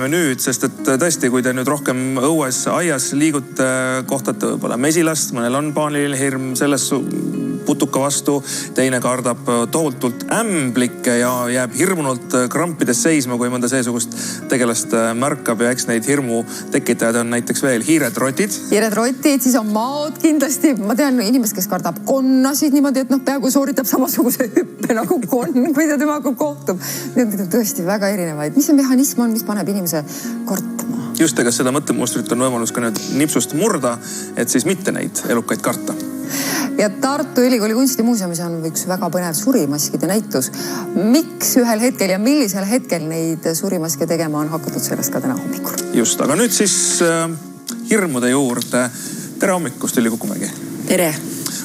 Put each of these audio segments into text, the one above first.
nüüd, sest et tõesti, kui te nüüd rohkem õues aias liigute, kohtate võib-olla mesilast, mõnel on paaniline hirm selles putuka vastu, teine kardab tohutult ämblikke ja jääb hirmunult krampides seisma, kui mõnda seesugust tegelast märkab ja eks neid hirmu tekitajad on näiteks veel hiired, rotid. Hiired, rotid, siis on maod kindlasti. Ma tean inimest, kes kardab konnasid niimoodi, et peaaegu sooritab samasuguse hüppe nagu konn, kui ta temaga kohtub. Need on tõesti väga erinevaid. Mis see mehhanism on, mis paneb inimese kartma? Just, ega seda mõttemustrit on võimalus ka nüüd nipsust murda, et siis mitte neid elukaid karta. Ja Tartu Ülikooli kunstimuuseumis on üks väga põnev surimaskide näitus. Miks ühel hetkel ja millisel hetkel neid surimaske tegema on hakatud sellest ka täna hommikul? Just, aga nüüd siis hirmude juurde. Tere hommikust, Üli Kukumägi. Tere.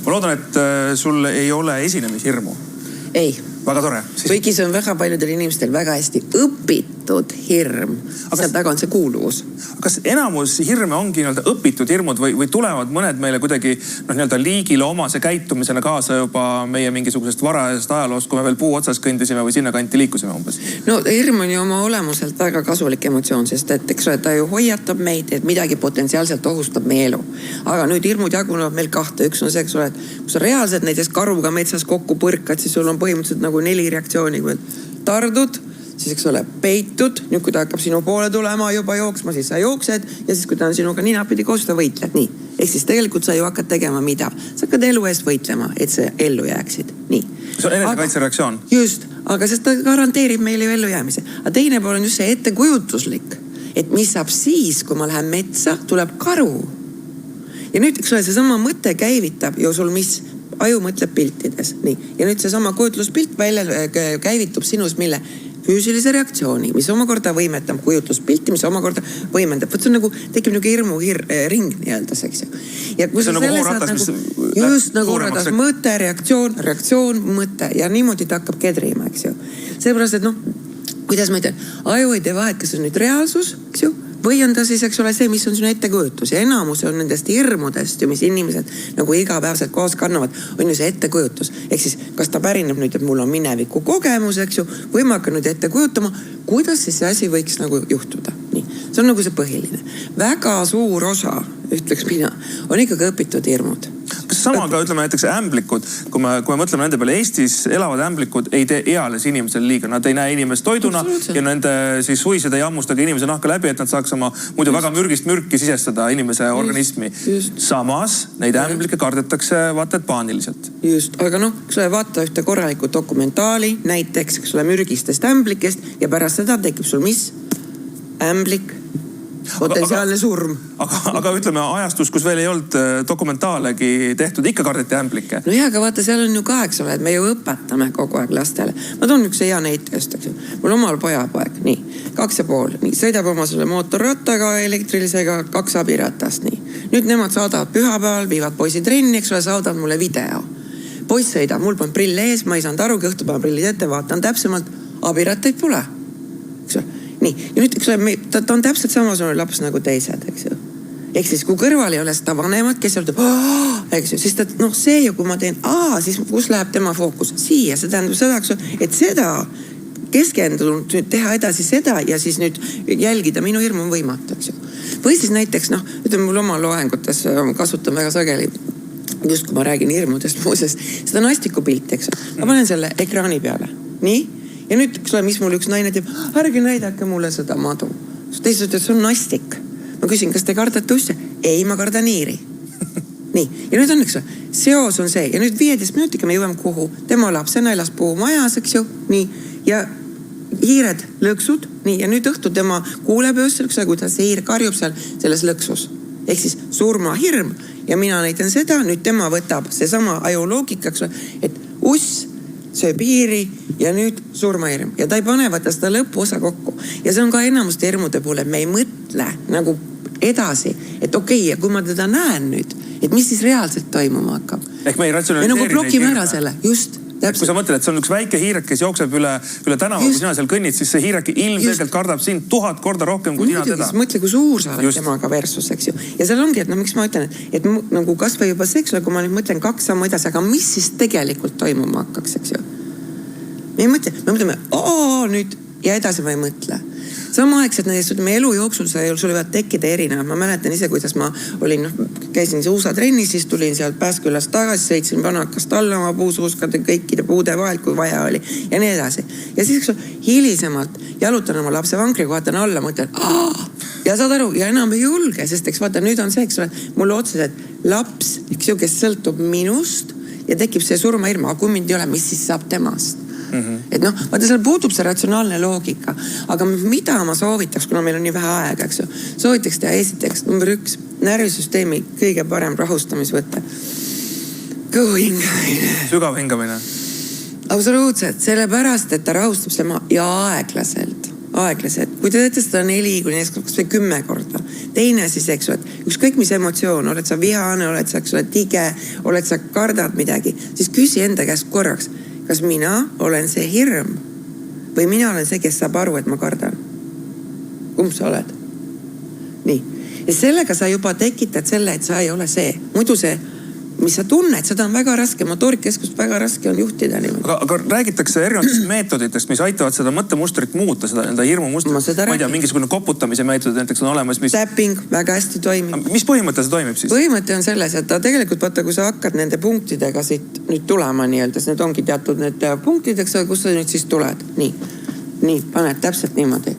Ma loodan, et sul ei ole esinemishirmu. Ei. Väga tore. Kuigi see on väga paljudel inimestel väga hästi õpitud hirm. Seal taga on see kuuluvus. Kas enamus hirme ongi õpitud hirmud või tulevad mõned meile kuidagi liigile omase käitumisena kaasa juba meie mingisugusest varajasest ajaloost, kui me veel puu otsas kõndisime või sinna kanti liikusime umbes? No hirm on ju oma olemuselt väga kasulik emotsioon, sest et eks ta ju hoiatab meid, et midagi potentsiaalselt ohustab meie elu. Aga nüüd hirmud jagunevad meil kahte. Üks on see, et kui sa reaalselt näiteks karuga metsas kokku põrkad, siis sul on põhimõtteliselt nagu 4 reaktsiooni. Tardud, siis eks ole peitud, nüüd kui ta hakkab sinu poole tulema juba jooksma, siis sa jooksed ja siis kui ta on sinuga ninapidi koos, ta võitled. Nii. Ehk siis tegelikult sa ju hakkad tegema mida? Sa hakkad elu eest võitlema, et sa ellu jääksid. Nii. See on enesekaitsereaktsioon. Just, aga sest ta garanteerib meile ju ellu jäämise. Aga teine pool on just see ettekujutuslik, et mis saab siis, kui ma lähen metsa, tuleb karu. Ja nüüd eks ole, see sama mõte käivitab ju sul mis aju mõtleb piltides. Nii. Ja nüüd see sama kujutluspilt välja käivitub sinus mille? Füüsilise reaktsiooni, mis omakorda võimetab kujutluspilti, mis omakorda võimendab. Võt see on nagu, tekib nagu hirmu ring nii-öelda, eks ju. Ja kui see on nagu hoorratas, just nagu hoorratas, mõte, reaktsioon, mõte ja niimoodi ta hakkab kedrima, eks ju. Seepärast, et kuidas ma ütlen, aju ei tee vahet, kas on nüüd reaalsus, eks ju, või on ta siis, eks ole, see, mis on sinu ettekujutus. Ja enamus on nendest hirmudest, mis inimesed nagu igapäevselt koos kannavad, on ju see ettekujutus. Ehk siis, kas ta pärineb nüüd, et mul on mineviku kogemus, eks ju, või ma hakkan nüüd ette kujutama, kuidas siis see asi võiks nagu juhtuda. Nii. See on nagu see põhiline. Väga suur osa, ütleks mina, on ikkagi õpitud hirmud. Kas sama ka ütleme näiteks ämblikud, kui me mõtleme nende peale, Eestis elavad ämblikud ei tee eales inimesel liiga. Nad ei näe inimest toiduna ja nende siis suised ei hammustage inimese nahka läbi, et nad saaks oma muidu väga mürgist mürki sisestada inimese organismi. Samas neid ämblikke kardetakse vaata et paaniliselt. Just, aga kui sa vaata ühte korralikku dokumentaali, näiteks kui sulle mürgistest ämblikest ja pärast seda tekib sul mis? Ämblik. Potentsiaalne surm. Aga ütleme ajastus, kus veel ei olnud dokumentaalegi tehtud, ikka kardeti ämblikke. No jah, aga vaata, seal on ju ka, eks ole, et me ju õpetame kogu aeg lastele. Ma toon üks hea näitest, eks ju. Mul omal pojapoeg, nii, 2,5, nii, sõidab oma selle mootorrattaga, elektrilisega 2 abiratast, nii. Nüüd nemad saadavad pühapäeval, viivad poisi trenni, eks ole, saadavad mulle video. Poiss sõidab, mul pon prill ees, ma ei saanud aru, õhtupäeva prillid ette, vaatan täpsemalt, abirattaid pole. Eks ole. Nii, ja nüüd ta on täpselt samasugune laps nagu teised, eks ju. Ehk siis, kui kõrval ei ole seda vanemat, kes ütleb, eks ju, siis ta, see ju, kui ma teen, siis kus läheb tema fookus? Siia, see tähendab seda, et seda keskendunud nüüd teha edasi seda ja siis nüüd jälgida minu hirmu on võimatu, eks ju. Või siis näiteks, ütleme mul oma loengutes kasutan väga sageli, just kui ma räägin hirmudest muusest, seda nastikupilti, eks ju. Ma panen selle ekraani peale, nii? Ja nüüd, mis mul üks naine teeb, ärge näidake mulle seda madu. Teised ütleb, see on nastik. Ma küsin, kas te kardate usse? Ei, ma kardan niiri. Nii, ja nüüd on, eks ju, seos on see. Ja nüüd 15 minutiga me jõuame kuhu. Tema lapsena elas puu majas, eks ju, nii. Ja hiired lõksud, nii. Ja nüüd õhtu tema kuuleb öösel, kuidas see hiir karjub seal selles lõksus. Ehk siis surma hirm. Ja mina näitan seda, nüüd tema võtab seesama ajuloogika, et uss söö piiri ja nüüd surmahirm. Ja ta ei pane võtta seda lõpuosa kokku. Ja see on ka enamuste hirmude puhul, et me ei mõtle nagu edasi, et okei, ja kui ma teda näen nüüd, et mis siis reaalselt toimuma hakkab. Ehk me ei ratsionaliseeri neid blokime ära selle, just. Kui sa mõtled, et see on üks väike hiirek, kes jookseb üle tänava, kui sina seal kõnnid, siis see hiirek ilmselgelt kardab sind 1000 korda rohkem kui sina teda. Mõtle, kui suur sa oled temaga versus, eks ju. Ja seal ongi, et miks ma ütlen, et nagu kas või juba seksule, kui ma nüüd mõtlen 2 sammu edasi, aga mis siis tegelikult toimuma hakkaks, eks ju. Me mõtleme, nüüd ja edasi ma ei mõtle. samaaegselt meie elu jooksul sul võivad tekkida erinevad. Ma mäletan ise, kuidas ma olin, käisin USA trennis, siis tulin sealt Pääskülast tagasi, sõitsin Vanakast alla oma puusuuskade kõikide puude vahel, kui vaja oli ja nii edasi. Ja siis hilisemalt jalutan oma lapse vankriga, vaatan alla, mõtlen, ja saad aru, ja enam ei julge, sest eks vaata, nüüd on see, eks ole, mul otseselt laps, eks ju, kes sõltub minust ja tekib see surmahirm, aga kui mind ei ole, mis siis saab temast? Et noh, vaata, seal puudub see ratsionaalne loogika, aga mida ma soovitaks, kuna meil on nii vähe aega, eks ju, soovitaks teha esiteks, number 1, närvisüsteemi kõige parem rahustamisvõte. Kõhu hingamine. Sügav hingamine. Absoluutselt, sellepärast, et ta rahustab selle ja aeglaselt. Kui te teete seda 4-10 korda. Teine siis, eks ju, et ükskõik mis emotsioon, oled sa vihane, oled sa, eks ole, tige, oled sa kardad midagi, siis küsi enda käest korraks, kas mina olen see hirm või mina olen see, kes saab aru, et ma kardan? Kumb sa oled? Nii. Ja sellega sa juba tekitad selle, et sa ei ole see. Muidu see, mis sa tunned, seda on väga raske, motoorikeskust väga raske on juhtida. Aga räägitakse erinevatest meetoditest, mis aitavad seda mõttemustrit muuta, seda hirmumustrit. Ma ei tea, mingisugune koputamise meetod näiteks on olemas. Tapping väga hästi toimib. Mis põhimõte see toimib siis? Põhimõte on selles, et ta tegelikult, vaata, kui sa hakkad nende punktidega siit nüüd tulema nii-öelda, need ongi teatud need punktideks, kus sa nüüd siis tuled. Nii, paned täpselt niimoodi.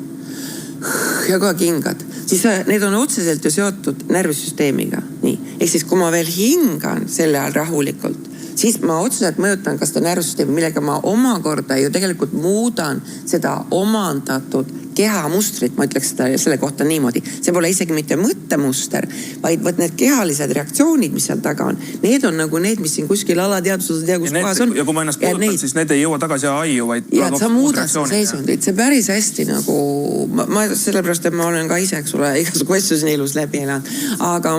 Ja kohe hingad. Siis need on otseselt ju seotud närvisüsteemiga. Nii. Ehk siis, kui ma veel hingan selle ajal rahulikult, siis ma otseselt mõjutan ka seda närvisüsteemi, millega ma omakorda ju tegelikult muudan seda omandatud kehamustrit, ma ütleks seda selle kohta niimoodi. See pole isegi mitte mõttemuster, vaid võt need kehalised reaktsioonid, mis seal taga on. Need on nagu need, mis siin kuskil alateadvuses tea, kus kohas on. Ja kui ma ennast puudutan, siis need ei jõua tagasi aiu, vaid... Ja sa muudad see seisundid. See päris hästi nagu... Ma sellepärast, et ma olen ka ise, eks ole, igasugu asju siin elus läbi elanud. Aga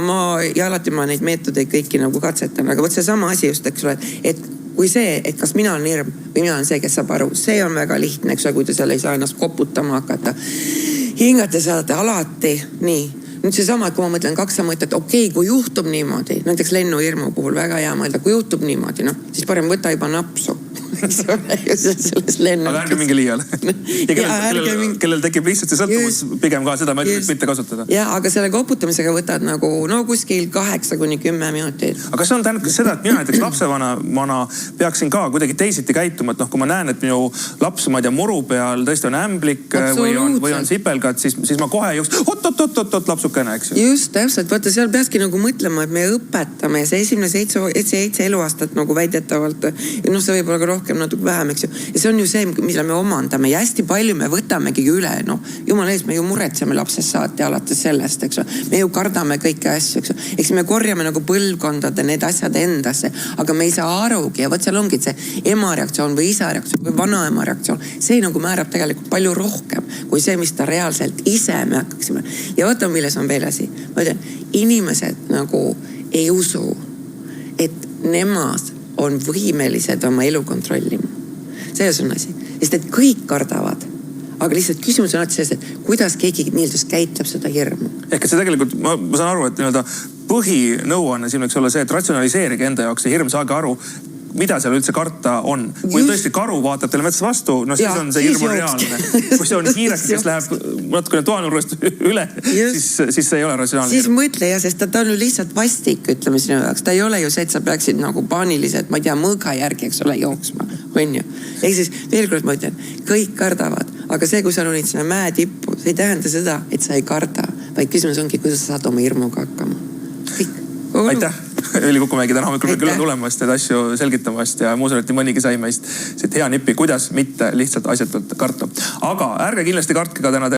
alati ma neid meetodeid kõiki nagu katsetan. Aga võt see sama asi just, eks ole, et kui see, et kas mina olen hirm või mina olen see, kes saab aru, see on väga lihtne, eks ole, kui te seal ei saa ennast koputama hakata. Hingate saate alati, nii. Nüüd see sama, et kui ma mõtlen 2 mõtet, okei, kui juhtub niimoodi, näiteks lennuhirmu puhul väga hea mõelda, kui juhtub niimoodi, noh, siis parem võta juba napsu. Selles lennukis. Aga ärge mingi liiale. Kellel tekib lihtsalt see sõltumus, pigem ka seda mõtlet mitte kasutada. Ja, aga selle koputamisega võtad nagu, no kuskil 8-10 minutit. Aga see on tähendab seda, et mina näiteks lapsevana peaksin ka kuidagi teisiti käituma, et noh, kui ma näen, et minu laps, ma ei tea, muru peal tõesti on ämblik või on sipelgad, siis ma kohe just oot, lapsukene, eks ju. Just, täpselt. Vaata, seal peaski nagu mõtlema, et me õpetame see esimene 7 eluaastat nagu väidetavalt, noh, see võib olla ka rohkem natuke vähem, eks ju. Ja see on ju see, mille me omandame ja hästi palju me võtamegi üle, noh, jumal ees, me ju muretseme lapsest saati alates sellest, eks ju. Me ju kardame kõiki asju, eks ju. Eks me korjame nagu põlvkondade need asjad endasse, aga me ei saa arugi ja võt seal ongi see ema reaktsioon või isa reaktsioon või vanaema reaktsioon. See nagu määrab tegelikult palju rohkem kui see, mis ta reaalselt ise me hakkaksime. Ja vaata, milles on veel asi. Ma ütlen, inimesed nagu ei usu, et nemad on võimelised oma elu kontrollima. Selles on asi. Sest et kõik kardavad. Aga lihtsalt küsimus on alati selles, et kuidas keegi niildus käitleb seda hirmu. Ehk et see tegelikult, ma saan aru, et põhinõuanne siin võiks olla see, et ratsionaliseerige enda jaoks see hirm, saage aru, mida seal üldse karta on. Kui tõesti karu vaatab teile metsas vastu, no siis on see hirm reaalne. Kui see on hiirek, kes läheb natukene toanurrest üle, siis see ei ole ratsionaalne. Siis mõtle ja, sest ta on ju lihtsalt vastik, ütleme sinu jaoks. Ta ei ole ju see, et sa peaksid nagu paaniliselt, ma ei tea, mõõga järgi, eks ole, jooksma. On ju. Ehk siis veel kord ma ütlen, kõik kardavad. Aga see, kui sa olid sinna mäe tippu, see ei tähenda seda, et sa ei karda. Vaid küsimus ongi, kuidas sa saad oma hirmuga hakkama. Kõik. Aitäh! Veli Kukumägi täna hommikul külla tulemast, et asju selgitamast ja muuseas, et mõnigi sai meist siit hea nipi, kuidas mitte lihtsalt asjatult karta. Aga ärge kindlasti kartke ka täna